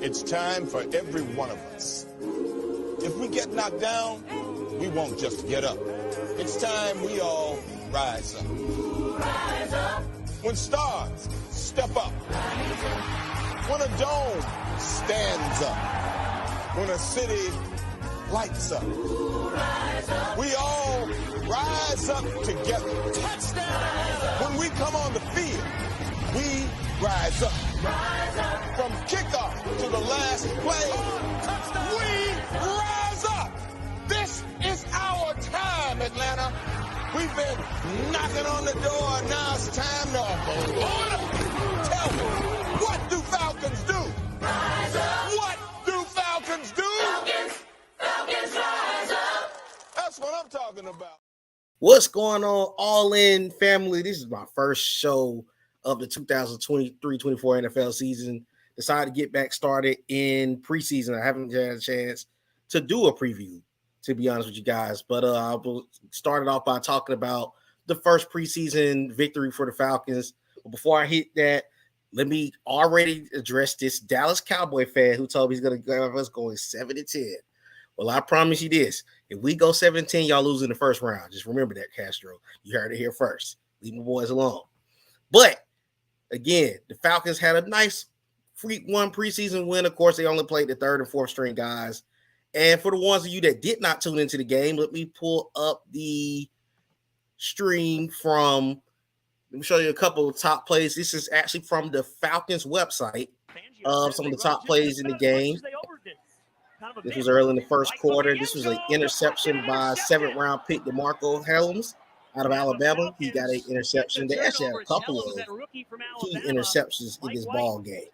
It's time for every one of us. If we get knocked down, we won't just get up. It's time we all rise up. Rise up. When stars step up. When a dome stands up. When a city lights up. We all rise up together. Touchdown! When we come on the field, we rise up. Rise up. From kickoff to the last play, we rise up. This is our time, Atlanta. We've been knocking on the door. Now it's time to blow it up. Tell me, what do Falcons do? Rise up. What do Falcons do? Falcons rise up. That's what I'm talking about. What's going on, All In family? This is my first show of the 2023-24 NFL season. Decided to get back started in preseason. I haven't had a chance to do a preview, to be honest with you guys. But I will start it off by talking about the first preseason victory for the Falcons. But before I hit that, let me already address this Dallas Cowboy fan who told me he's going to have us going 7-10. Well, I promise you this. If we go 7-10, y'all lose in the first round. Just remember that, Castro. You heard it here first. Leave my boys alone. But, again, the Falcons had a nice Week 1 preseason win. Of course, they only played the third and fourth string guys. And for the ones of you that did not tune into the game, let me pull up the stream from – let me show you a couple of top plays. This is actually from the Falcons website of some of the top plays in the game. This was early in the first quarter. This was an interception by seventh-round pick DeMarco Helms out of Alabama. He got an interception. They actually had a couple of key interceptions in this ball game.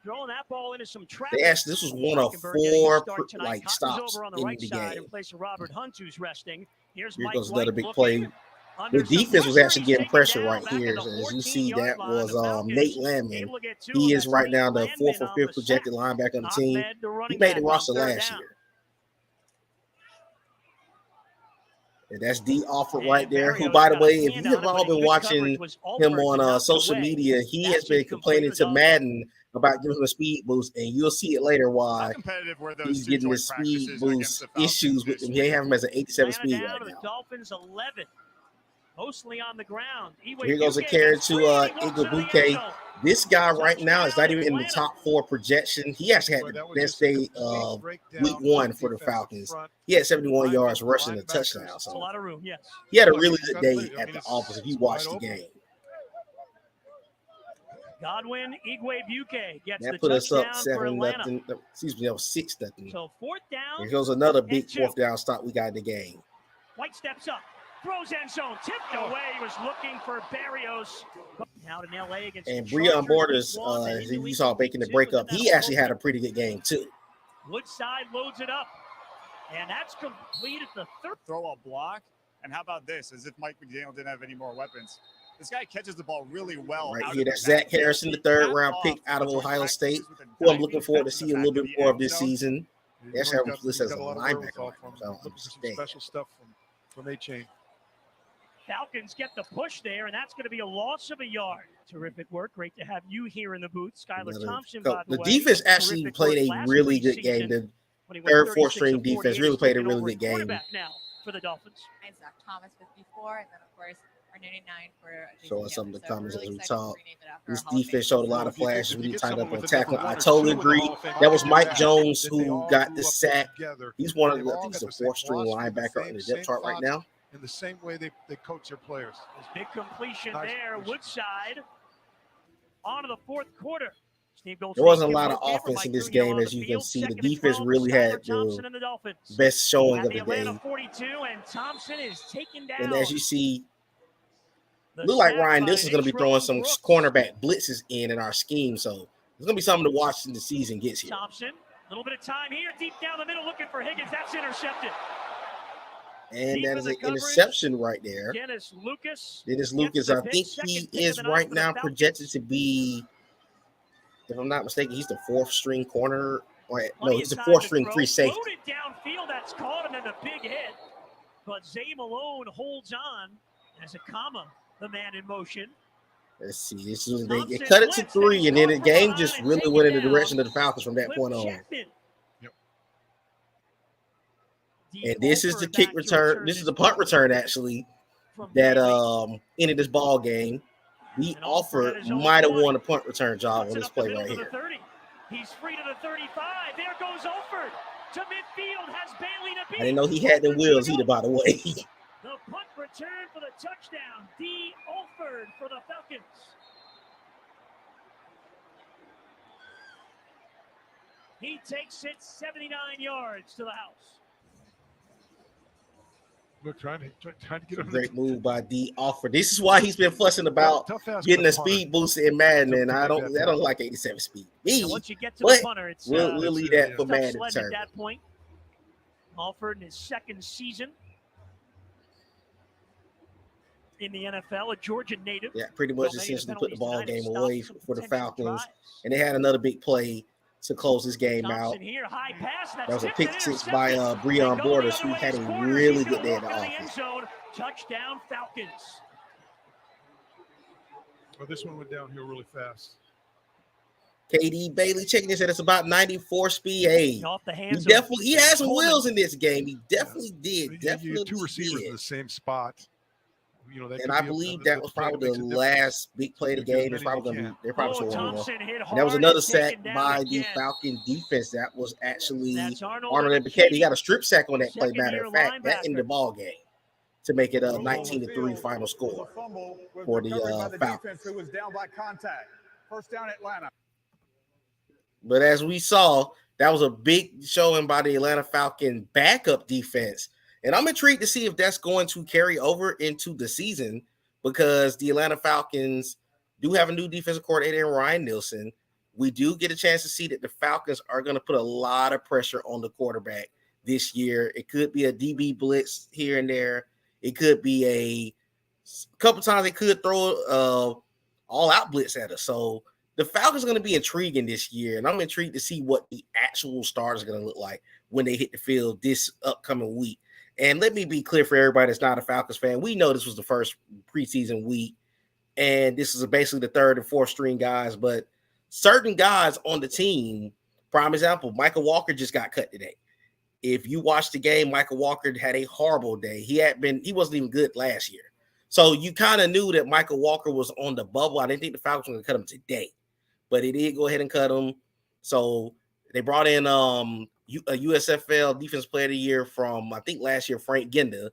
They actually, this was one of four stops in the game. Here goes another big play. The defense was actually getting pressure right here. As you see, that was Nate Landman. He is right now the fourth or fifth projected linebacker on the team. He made the roster last year. And that's D. Alford right there, who, by the way, if you have all been watching him on social media, he has been complaining to Madden about giving him a speed boost, and you'll see it later why he's getting the speed boost issues with him. They have him as an 87 speed right now. Dolphins 11. Mostly on the ground. Here goes a carry to Igwebuike. This guy right now is not even in the top 4 projection. He actually had the best day of Week 1 for the Falcons. He had 71 yards rushing a touchdown. So a lot of room, yes. He had a really good day at the office if you watched the game. Godwin Igwebuike gets that the put us up touchdown 7-0. Excuse me, that was 6-0. So fourth down. Here goes another big fourth down stop we got in the game. White steps up. Throws end zone, tipped away. He was looking for Barrios. Out in LA against and Breon Borders, you saw making the breakup. He actually had a pretty good game too. Woodside loads it up, and that's complete at the third. Throw a block, and how about this? As if Mike McDaniel didn't have any more weapons. This guy catches the ball really well. Right here, that's Zach Harrison, the third-round pick out of Ohio State, who I'm looking forward to see a little bit more of this season. They actually have him listed as a linebacker. Special stuff from A-Chain. Falcons get the push there, and that's going to be a loss of a yard. Terrific work. Great to have you here in the booth. Skylar Thompson, by the way. The defense actually played a really good game. The third, fourth string defense really played a really good game. Now for the Dolphins. Zach Thomas with before, and then, of course, our 99 for showing some of the comments as we talk. This defense showed a lot of flashes. We tied up on tackle. I totally agree. That was Mike Jones who got the sack. He's one of the, I think he's a fourth-string linebacker in the depth chart right now. In the same way they coach their players. Big completion there. Woodside on to the fourth quarter. There wasn't a lot of offense in this game, as you can see. The defense really had the best showing of the game. And as you see, look like Ryan Nielsen's going to be throwing some cornerback blitzes in our scheme. So it's going to be something to watch when the season gets here. Thompson, a little bit of time here, deep down the middle, looking for Higgins. That's intercepted. And that is an interception right there. Dennis Lucas, I think he is right now projected to be, if I'm not mistaken, he's the fourth string corner. No, he's the fourth string free safety. Loaded downfield, that's caught, and then the big hit. But Zay Malone holds on as a comma, the man in motion. Let's see. This is they cut it to 3, and then the game just really went in the direction of the Falcons from that point on. Yep. And this is the kick return. This is the punt return, actually, that ended this ball game. The offer might have won a punt return job on this play right here. He's free to the 35. There goes Olford to midfield. Has Bailey to beat. I didn't know he had the wheels either, by the way. The punt return for the touchdown. D. Olford for the Falcons. He takes it 79 yards to the house. Look, trying to get him. Great move by D. Olford. This is why he's been fussing about getting a speed boost in Madden, and I don't like 87 speed. Once you get to the punter, it's we'll leave that for Madden at that point. Olford in his second season in the NFL, a Georgia native. Yeah, pretty much essentially put the ball game away for the Falcons, and they had another big play to close this game out. That was a pick 6 by Breon Borders, who had a really good day in the offense. Touchdown Falcons. Oh, this one went downhill really fast. KD Bailey checking this at it's about 94 speed. Hey, he had some wheels in this game. He definitely did. Definitely two receivers in the same spot. You know, and I believe that was probably the last big play of the game. They're probably going to be. They're probably going to win. And that was another sack by the Falcon defense. That was actually Arnold and Buchette. He got a strip sack on that play. Matter of fact, that ended the ball game to make it a 19-3 final score for the Falcons. Who was down by contact. First down, Atlanta. But as we saw, that was a big showing by the Atlanta Falcon backup defense. And I'm intrigued to see if that's going to carry over into the season, because the Atlanta Falcons do have a new defensive coordinator in Ryan Nielsen. We do get a chance to see that the Falcons are going to put a lot of pressure on the quarterback this year. It could be a DB blitz here and there. It could be a couple times they could throw all-out blitz at us. So the Falcons are going to be intriguing this year, and I'm intrigued to see what the actual stars are going to look like when they hit the field this upcoming week. And let me be clear for everybody that's not a Falcons fan. We know this was the first preseason week, and this is basically the third and fourth string guys. But certain guys on the team, prime example, Michael Walker just got cut today. If you watch the game, Michael Walker had a horrible day. He wasn't even good last year. So you kind of knew that Michael Walker was on the bubble. I didn't think the Falcons were going to cut him today, but they did go ahead and cut him. So they brought in a USFL Defense Player of the Year from, I think, last year, Frank Genda,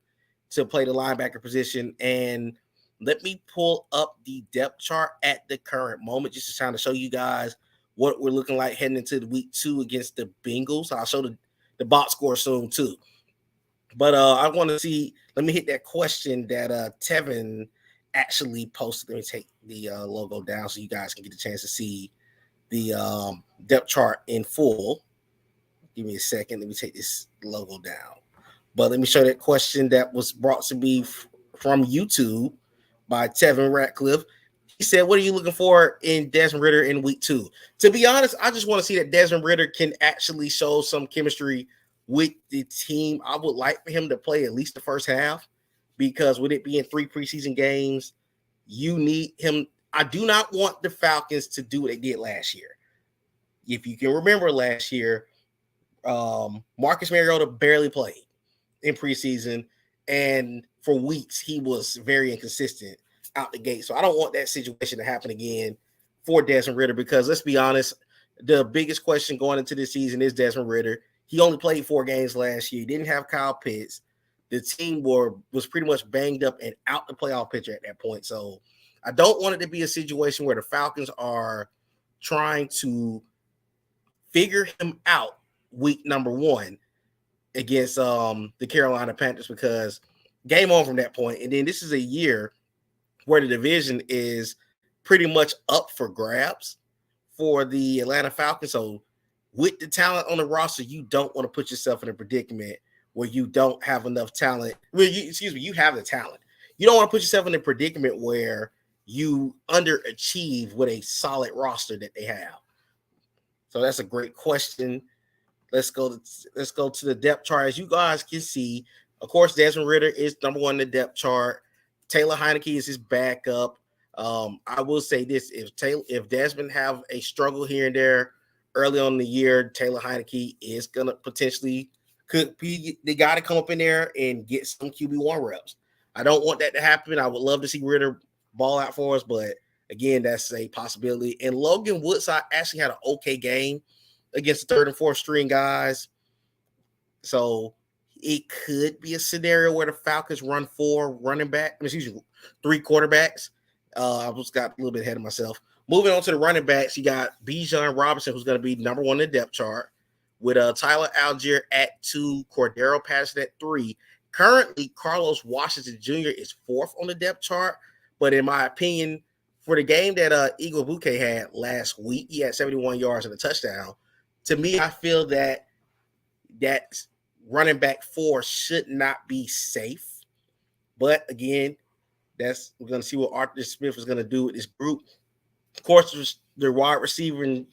to play the linebacker position. And let me pull up the depth chart at the current moment just to kind of show you guys what we're looking like heading into the week 2 against the Bengals. I'll show the box score soon too. But I want to see, let me hit that question that Tevin actually posted. Let me take the logo down so you guys can get a chance to see the depth chart in full. Give me a second. Let me take this logo down. But let me show that question that was brought to me from YouTube by Tevin Ratcliffe. He said, what are you looking for in Desmond Ridder in week 2? To be honest, I just want to see that Desmond Ridder can actually show some chemistry with the team. I would like for him to play at least the first half, because with it being 3 preseason games, you need him. I do not want the Falcons to do what they did last year. If you can remember last year, Marcus Mariota barely played in preseason, and for weeks he was very inconsistent out the gate. So I don't want that situation to happen again for Desmond Ridder, because let's be honest, the biggest question going into this season is Desmond Ridder. He only played 4 games last year. He didn't have Kyle Pitts. The team was pretty much banged up and out the playoff picture at that point. So I don't want it to be a situation where the Falcons are trying to figure him out week number 1 against the Carolina Panthers, because game on from that point. And then this is a year where the division is pretty much up for grabs for the Atlanta Falcons. So with the talent on the roster, you don't want to put yourself in a predicament where you don't have enough talent. You have the talent. You don't want to put yourself in a predicament where you underachieve with a solid roster that they have. So that's a great question. Let's go to the depth chart. As you guys can see, of course, Desmond Ridder is number 1 in the depth chart. Taylor Heineke is his backup. I will say this: if Desmond have a struggle here and there early on in the year, Taylor Heineke is gonna potentially they got to come up in there and get some QB1 reps. I don't want that to happen. I would love to see Ritter ball out for us, but again, that's a possibility. And Logan Woodside actually had an okay game against the third and fourth string guys. So it could be a scenario where the Falcons run three quarterbacks. I just got a little bit ahead of myself. Moving on to the running backs, you got Bijan Robinson, who's going to be number 1 in the depth chart, with Tyler Algier at 2, Cordero Patterson at 3. Currently, Carlos Washington Jr. is 4th on the depth chart, but in my opinion, for the game that Eagle Bouquet had last week, he had 71 yards and a touchdown. To me, I feel that running back 4 should not be safe. But again, we're going to see what Arthur Smith is going to do with this group. Of course, the wide receiver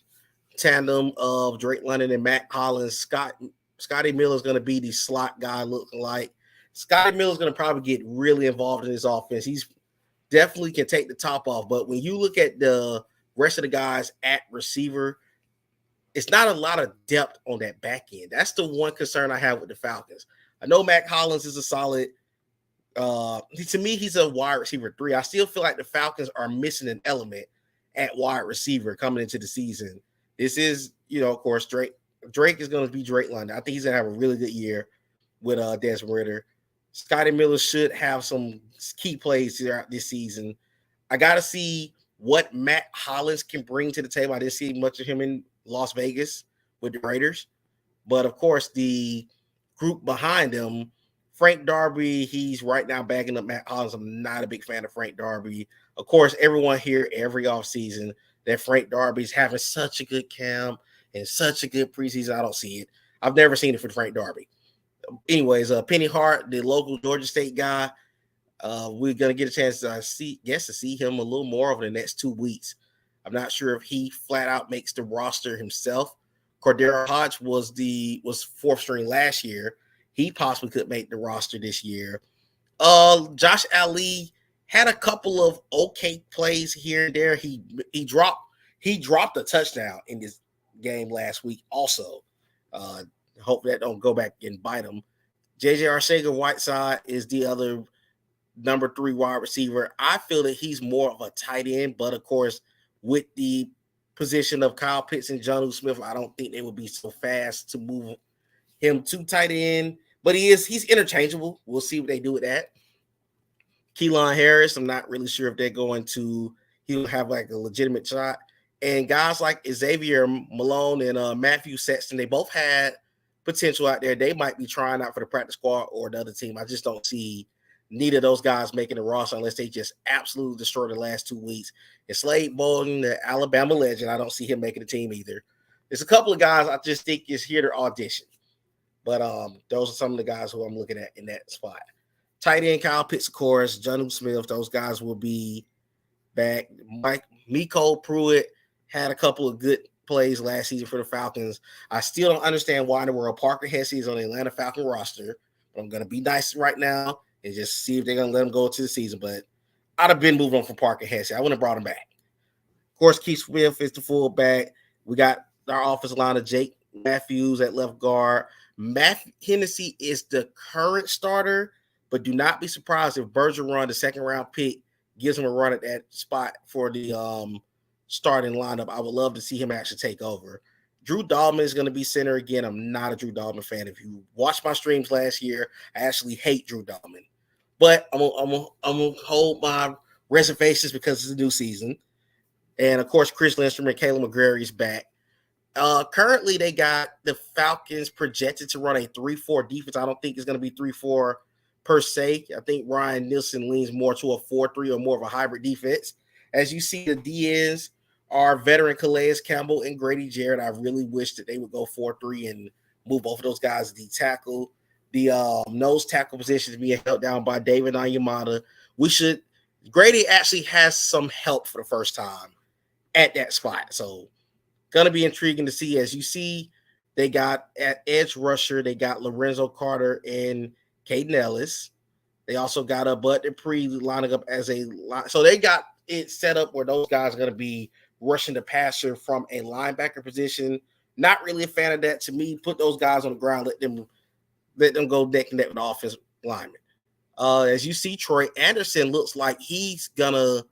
tandem of Drake London and Matt Collins. Scotty Miller is going to be the slot guy looking like. Scotty Miller is going to probably get really involved in this offense. He's definitely can take the top off. But when you look at the rest of the guys at receiver, it's not a lot of depth on that back end. That's the one concern I have with the Falcons. I know Matt Collins is a solid to me, he's a wide receiver 3. I still feel like the Falcons are missing an element at wide receiver coming into the season. This is, of course, Drake. Drake is going to be Drake London. I think he's going to have a really good year with Desmond Ritter. Scotty Miller should have some key plays throughout this season. I got to see what Matt Hollins can bring to the table. I didn't see much of him in Las Vegas with the Raiders. But, of course, the group behind him, Frank Darby, he's right now backing up Matt Hollins. I'm not a big fan of Frank Darby. Of course, everyone here every offseason that Frank Darby's having such a good camp and such a good preseason. I don't see it. I've never seen it for Frank Darby. Anyways, Penny Hart, the local Georgia State guy, we're going to get a chance to see him a little more over the next 2 weeks. I'm not sure if he flat out makes the roster himself. Cordero Hodge was 4th string last year. He possibly could make the roster this year. Josh Ali had a couple of okay plays here and there. He dropped a touchdown in this game last week also. Hope that don't go back and bite him. JJ Arcega-Whiteside is the other number 3 wide receiver. I feel that he's more of a tight end, but of course, with the position of Kyle Pitts and Jonnu Smith, I don't think they would be so fast to move him to tight end. But he's interchangeable. We'll see what they do with that. Keelan Harris, I'm not really sure if he'll have like a legitimate shot. And guys like Xavier Malone and Matthew Sexton, they both had potential out there. They might be trying out for the practice squad or the other team. I just don't see neither of those guys making the roster unless they just absolutely destroy the last 2 weeks. And Slade Bolden, the Alabama legend, I don't see him making the team either. There's a couple of guys I just think is here to audition. But those are some of the guys who I'm looking at in that spot. Tight end Kyle Pitts, of course, Jonnu Smith, those guys will be back. Miko Pruitt had a couple of good plays last season for the Falcons. I still don't understand why in the world Parker Hesse is on the Atlanta Falcon roster. But I'm going to be nice right now and just see if they're going to let him go into the season. But I'd have been moving on from Parker Hesse. I wouldn't have brought him back. Of course, Keith Smith is the fullback. We got our offensive line of Jake Matthews at left guard. Matt Hennessy is the current starter, but do not be surprised if Bergeron, the second-round pick, gives him a run at that spot for the starting lineup. I would love to see him actually take over. Drew Dalman is going to be center again. I'm not a Drew Dalman fan. If you watched my streams last year, I actually hate Drew Dalman. But I'm gonna hold my reservations because it's a new season. And, of course, Chris Lindstrom and Caleb McGrary is back. Currently, they got the Falcons projected to run a 3-4 defense. I don't think it's going to be 3-4 per se. I think Ryan Nielsen leans more to a 4-3 or more of a hybrid defense. As you see, the DNs are veteran Calais Campbell and Grady Jarrett. I really wish that they would go 4-3 and move both of those guys to the tackle. The nose tackle position is being held down by David Onyemata. Grady actually has some help for the first time at that spot. So, going to be intriguing to see. As you see, they got at edge rusher, they got Lorenzo Carter and Caden Ellis. They also got a Bud Dupree lining up as a line. So they got it's set up where those guys are going to be rushing the passer from a linebacker position. Not really a fan of that. To me, put those guys on the ground, let them go neck and neck with the offensive lineman. As you see, Troy Anderson looks like he's gonna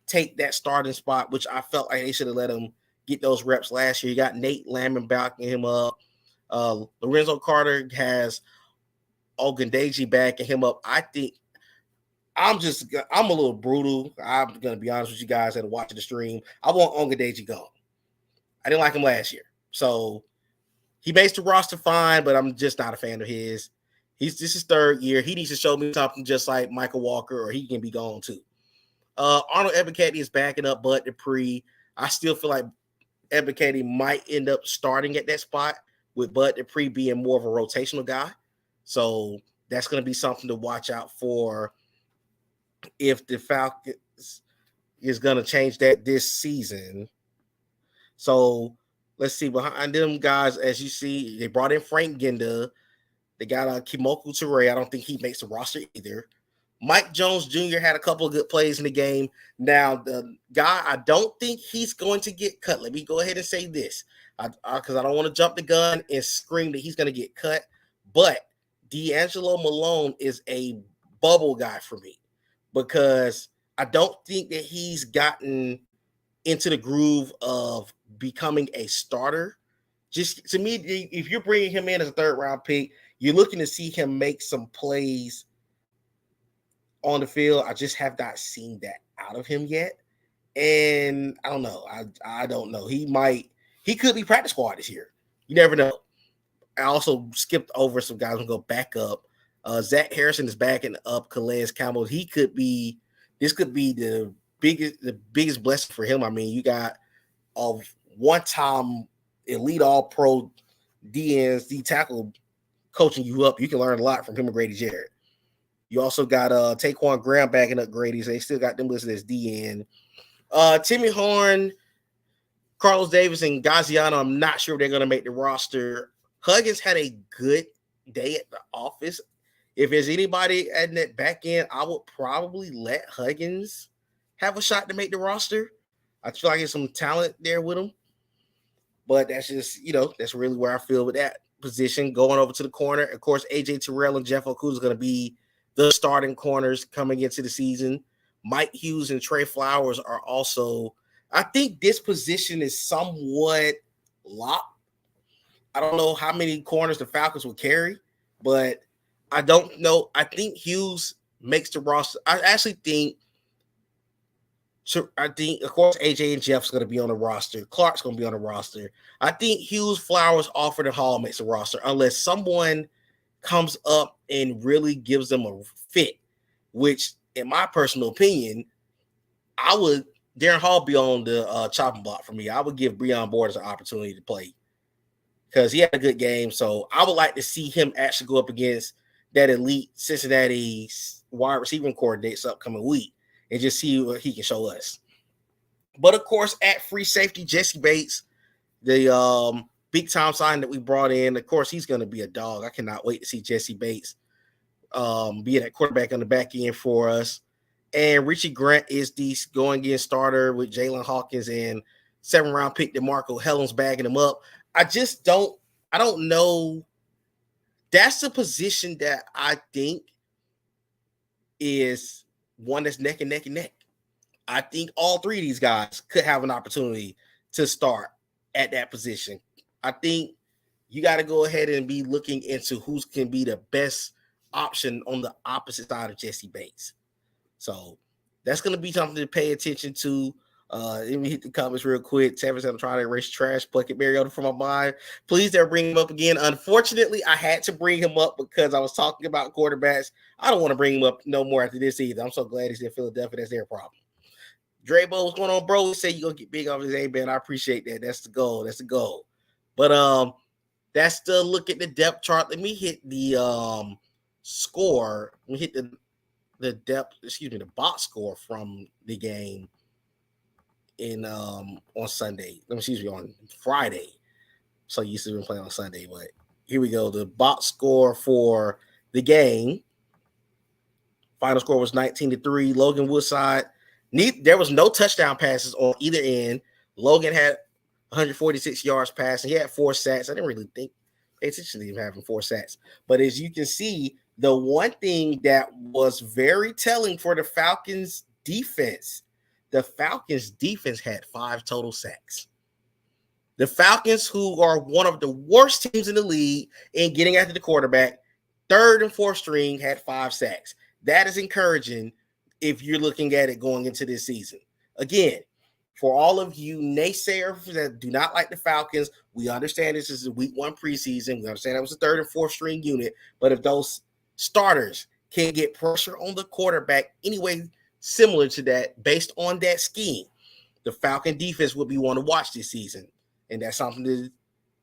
take that starting spot, which I felt like they should have let him get those reps last year. You got Nate Lamb backing him up. Lorenzo Carter has Ogundeji backing him up. I think I'm a little brutal. I'm gonna be honest with you guys that are watching the stream. I want Ogundeji gone. I didn't like him last year, so he makes the roster fine, but I'm just not a fan of his. This is his third year. He needs to show me something just like Michael Walker, or he can be gone too. Arnold Ebiketie is backing up Bud Dupree. I still feel like Ebiketie might end up starting at that spot, with Bud Dupree being more of a rotational guy. So that's going to be something to watch out for if the Falcons is going to change that this season. So let's see. Behind them guys, as you see, they brought in Frank Ginda. They got Kimoku Toure. I don't think he makes the roster either. Mike Jones Jr. had a couple of good plays in the game. Now, the guy, I don't think he's going to get cut. Let me go ahead and say this, because I don't want to jump the gun and scream that he's going to get cut. But D'Angelo Malone is a bubble guy for me, because I don't think that he's gotten into the groove of becoming a starter. Just to me, if you're bringing him in as a third-round pick, you're looking to see him make some plays on the field. I just have not seen that out of him yet. And I don't know. I don't know. He could be practice squad this year. You never know. I also skipped over some guys who go back up. Zach Harrison is backing up Calais Campbell. This could be the biggest blessing for him. I mean, you got a one-time elite all-pro D tackle coaching you up. You can learn a lot from him and Grady Jarrett. You also got Taquan Graham backing up Grady, so they still got them listed as DN. Timmy Horn, Carlos Davis, and Gaziano, I'm not sure if they're going to make the roster. Huggins had a good day at the office. If there's anybody at that back end, I would probably let Huggins have a shot to make the roster. I feel like there's some talent there with him. But that's just, that's really where I feel with that position. Going over to the corner, of course, AJ Terrell and Jeff Okuda is going to be the starting corners coming into the season. Mike Hughes and Trey Flowers are also, I think this position is somewhat locked. I don't know how many corners the Falcons will carry, but I don't know. I think Hughes makes the roster. I think, of course, AJ and Jeff's going to be on the roster. Clark's going to be on the roster. I think Hughes, Flowers, Alford, and Hall makes the roster unless someone comes up and really gives them a fit, which, in my personal opinion, Darren Hall be on the chopping block for me. I would give Breon Borders an opportunity to play because he had a good game. So I would like to see him actually go up against that elite Cincinnati wide receiving core this upcoming week and just see what he can show us. But of course, at free safety, Jesse Bates, the big time sign that we brought in. Of course, he's going to be a dog. I cannot wait to see Jesse Bates be that quarterback on the back end for us. And Richie Grant is the going in starter with Jalen Hawkins and 7th-round pick DeMarco Hellens bagging him up. I don't know. That's the position that I think is one that's neck and neck and neck. I think all three of these guys could have an opportunity to start at that position. I think you got to go ahead and be looking into who can be the best option on the opposite side of Jesse Bates. So that's going to be something to pay attention to. Let me hit the comments real quick. Tavis, I'm trying to erase trash bucket Mariota from my mind. Please don't bring him up again. Unfortunately, I had to bring him up because I was talking about quarterbacks. I don't want to bring him up no more after this either. I'm so glad he's in Philadelphia. That's their problem. Drabo, what's going on, bro? You say you're going to get big off his A-band. I appreciate that. That's the goal. That's the goal. But that's the look at the depth chart. Let me hit the score. Let me hit the box score from the game on Sunday. On Friday. So you used to be playing on Sunday, but here we go. The box score for the game. Final score was 19-3. Logan Woodside There was no touchdown passes on either end. Logan had 146 yards passing. He had 4 sacks. I didn't really pay attention to him having 4 sacks. But as you can see, the one thing that was very telling for the Falcons defense had 5 total sacks. The Falcons, who are one of the worst teams in the league in getting after the quarterback, 3rd and 4th string, had 5 sacks. That is encouraging if you're looking at it going into this season. Again, for all of you naysayers that do not like the Falcons, we understand this is a week 1 preseason. We understand that was a 3rd and 4th string unit. But if those starters can get pressure on the quarterback anyway, similar to that, based on that scheme, the Falcon defense will be one to watch this season. And that's something that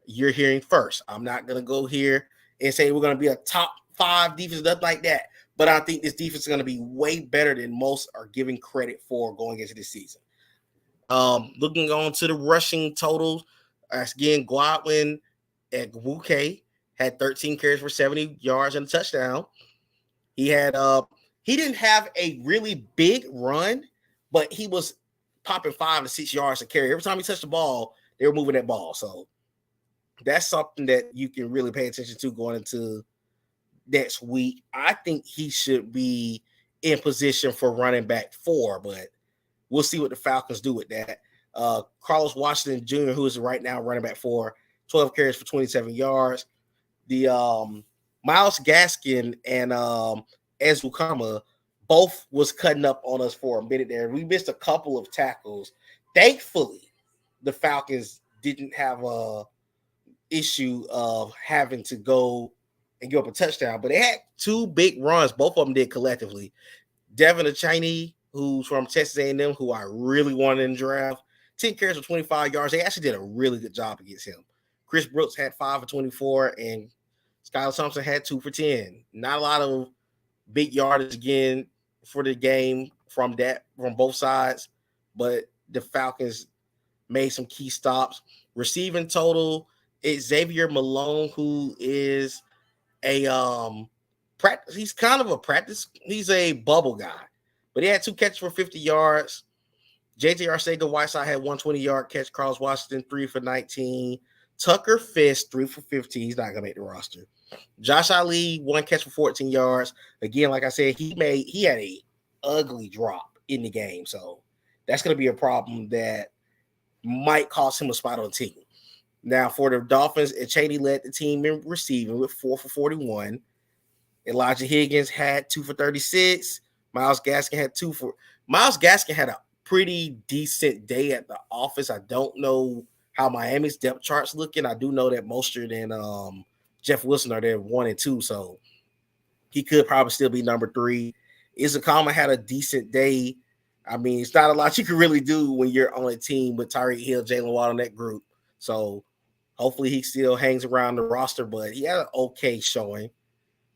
you're hearing first. I'm not going to go here and say we're going to be a top 5 defense, nothing like that. But I think this defense is going to be way better than most are giving credit for going into this season. Looking on to the rushing totals, again, Godwin at Wuke had 13 carries for 70 yards and a touchdown. He didn't have a really big run, but he was popping 5 to 6 yards a carry. Every time he touched the ball, they were moving that ball. So that's something that you can really pay attention to going into next week. I think he should be in position for running back 4, but we'll see what the Falcons do with that. Carlos Washington Jr., who is right now running back 4, 12 carries for 27 yards. The Myles Gaskin and Ezukama both was cutting up on us for a minute there. We missed a couple of tackles. Thankfully, the Falcons didn't have a issue of having to go and give up a touchdown, but they had 2 big runs. Both of them did collectively. Devin Achaney, who's from Texas A&M, who I really wanted in the draft, 10 carries for 25 yards. They actually did a really good job against him. Chris Brooks had 5 for 24, and Skylar Thompson had 2 for 10. Not a lot of big yardage again for the game from both sides, but the Falcons made some key stops. Receiving total, it's Xavier Malone, who is he's kind of a practice. He's a bubble guy, but he had 2 catches for 50 yards. JJ Arcega-Whiteside had 120-yard catch. Carlos Washington 3 for 19. Tucker Fisk 3 for 15. He's not gonna make the roster. Josh Ali 1 catch for 14 yards. Again, like I said, he had a ugly drop in the game, so that's gonna be a problem that might cost him a spot on the team. Now, for the Dolphins, Cheney led the team in receiving with 4 for 41. Elijah Higgins had 2 for 36. Myles Gaskin had a pretty decent day at the office. I don't know how Miami's depth chart's looking. I do know that Mostert and Jeff Wilson are there 1 and 2, so he could probably still be number 3. Izukama had a decent day. I mean, it's not a lot you can really do when you're on a team with Tyreek Hill, Jalen Waddle, in that group. So hopefully he still hangs around the roster, but he had an okay showing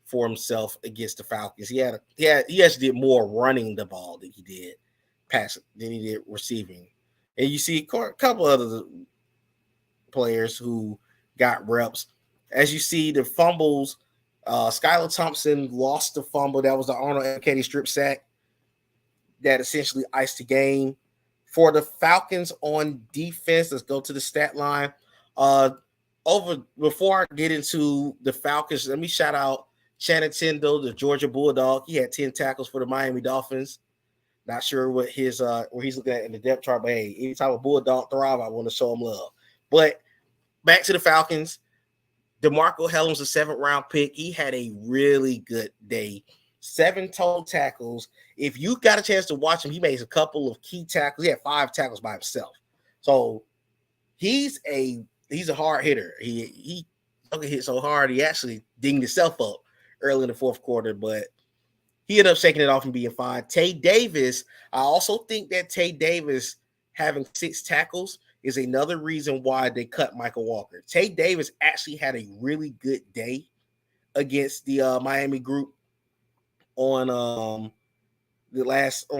for himself against the Falcons. He actually did more running the ball than he did passing, than he did receiving. And you see a couple other players who got reps. As you see, the fumbles, Skylar Thompson lost the fumble. That was the Arnold Ebiketie strip sack that essentially iced the game. For the Falcons on defense, let's go to the stat line. Before I get into the Falcons, let me shout out Shannon Tindall, the Georgia Bulldog. He had 10 tackles for the Miami Dolphins. Not sure what his where he's looking at in the depth chart, but hey, anytime a Bulldog thrive, I want to show him love. But back to the Falcons. DeMarco Hellams, a 7th-round pick. He had a really good day. 7 total tackles. If you got a chance to watch him, he made a couple of key tackles. He had 5 tackles by himself. So he's a hard hitter. He hit so hard he actually dinged himself up early in the 4th quarter, but he ended up shaking it off and being fine. Tay Davis, I also think that Tay Davis having 6 tackles is another reason why they cut Michael Walker. Tay Davis actually had a really good day against the Miami group on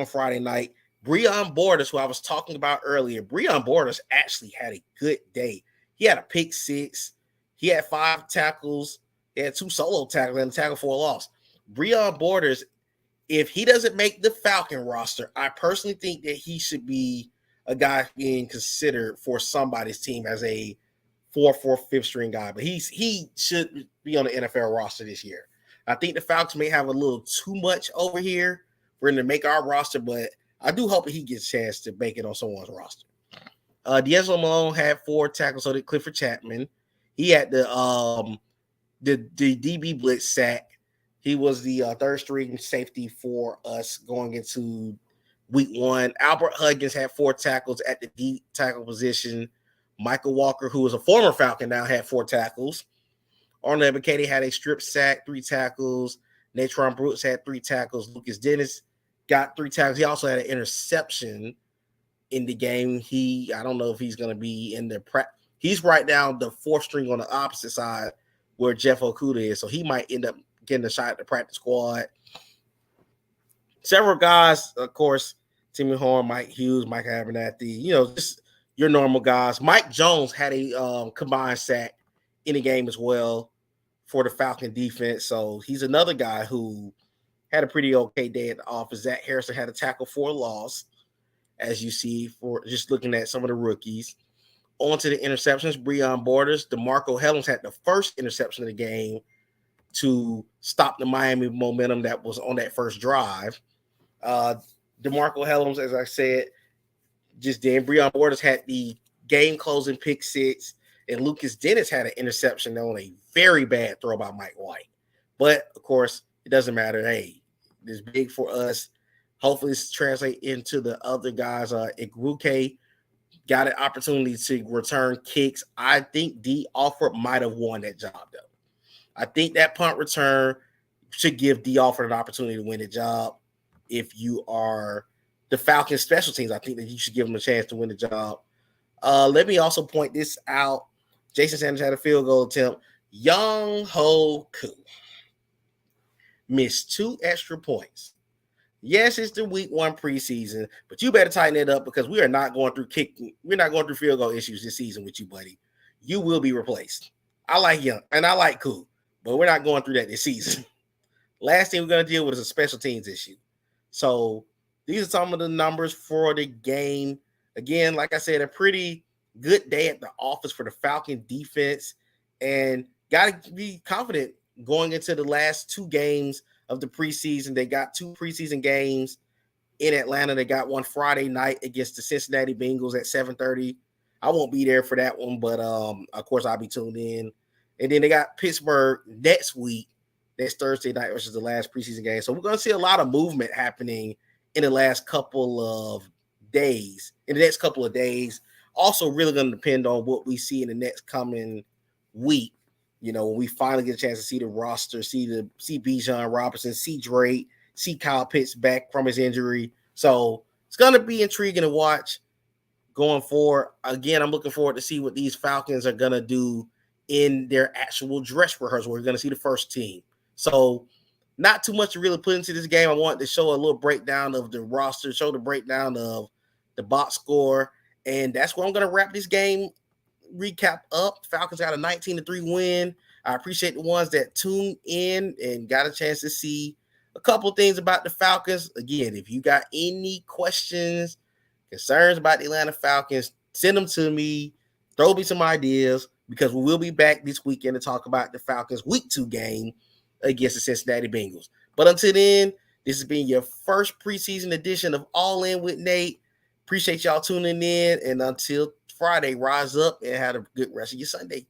Friday night. Breon Borders, who I was talking about earlier, Breon Borders actually had a good day. He had a pick 6. He had 5 tackles. He had 2 solo tackles and a tackle for a loss. Breon Borders if he doesn't make the Falcon roster, I personally think that he should be a guy being considered for somebody's team as a 4th, 5th string guy. But he should be on the NFL roster this year. I think the Falcons may have a little too much over here for him to make our roster, but I do hope that he gets a chance to make it on someone's roster. D'Angelo Malone had 4 tackles, so did Clifford Chapman. He had the DB blitz sack. He was the 3rd string safety for us going into week 1. Albert Huggins had 4 tackles at the D tackle position. Michael Walker, who was a former Falcon, now had 4 tackles. Arnold Ebiketie had a strip sack, 3 tackles. Natron Brooks had 3 tackles. Lucas Dennis got 3 tackles. He also had an interception in the game. I don't know if he's going to be in the practice. He's right down the 4th string on the opposite side where Jeff Okudah is, so he might end up getting a shot at the practice squad. Several guys, of course, Timmy Horn, Mike Hughes, Mike Abernathy, just your normal guys. Mike Jones had a combined sack in the game as well for the Falcon defense, so he's another guy who had a pretty okay day at the office. Zach Harrison had a tackle for a loss, as you see, for just looking at some of the rookies. On to the interceptions, Breon Borders. DeMarco Hellams had the first interception of the game to stop the Miami momentum that was on that first drive. DeMarco Hellams, as I said, just then. Breon Borders had the game-closing pick 6, and Lucas Dennis had an interception on a very bad throw by Mike White. But, of course, it doesn't matter. Hey, it's big for us. Hopefully, this translates into the other guys. Igruke got an opportunity to return kicks. I think D. Alford might have won that job, though. I think that punt return should give D. Alford an opportunity to win the job. If you are the Falcons special teams, I think that you should give them a chance to win the job. Let me also point this out. Jason Sanders had a field goal attempt. Young Ho Koo missed 2 extra points. Yes, it's the week 1 preseason, but you better tighten it up because we are not going through we're not going through field goal issues this season with you, buddy. You will be replaced. I like Young and I like Koo, but we're not going through that this season. Last thing we're going to deal with is a special teams issue. So these are some of the numbers for the game. Again, like I said, a pretty good day at the office for the Falcon defense, and got to be confident going into the last 2 games of the preseason. They got 2 preseason games in Atlanta. They got one Friday night against the Cincinnati Bengals at 7:30. I won't be there for that one, but of course I'll be tuned in. And then they got Pittsburgh next week, next Thursday night, which is the last preseason game. So we're going to see a lot of movement happening in the last couple of days. In the next couple of days, also really going to depend on what we see in the next coming week. When we finally get a chance to see the roster, see Bijan Robinson, see Drake, see Kyle Pitts back from his injury. So it's going to be intriguing to watch going forward. Again, I'm looking forward to see what these Falcons are going to do in their actual dress rehearsal. We're going to see the first team. So not too much to really put into this game. I wanted to show a little breakdown of the roster, show the breakdown of the box score. And that's where I'm going to wrap this game recap up. Falcons got a 19-3 win. I appreciate the ones that tuned in and got a chance to see a couple of things about the Falcons. Again, if you got any questions, concerns about the Atlanta Falcons, send them to me. Throw me some ideas, because we will be back this weekend to talk about the Falcons week 2 game against the Cincinnati Bengals. But until then, this has been your first preseason edition of All In with Nate. Appreciate y'all tuning in, and until Friday, rise up and have a good rest of your Sunday.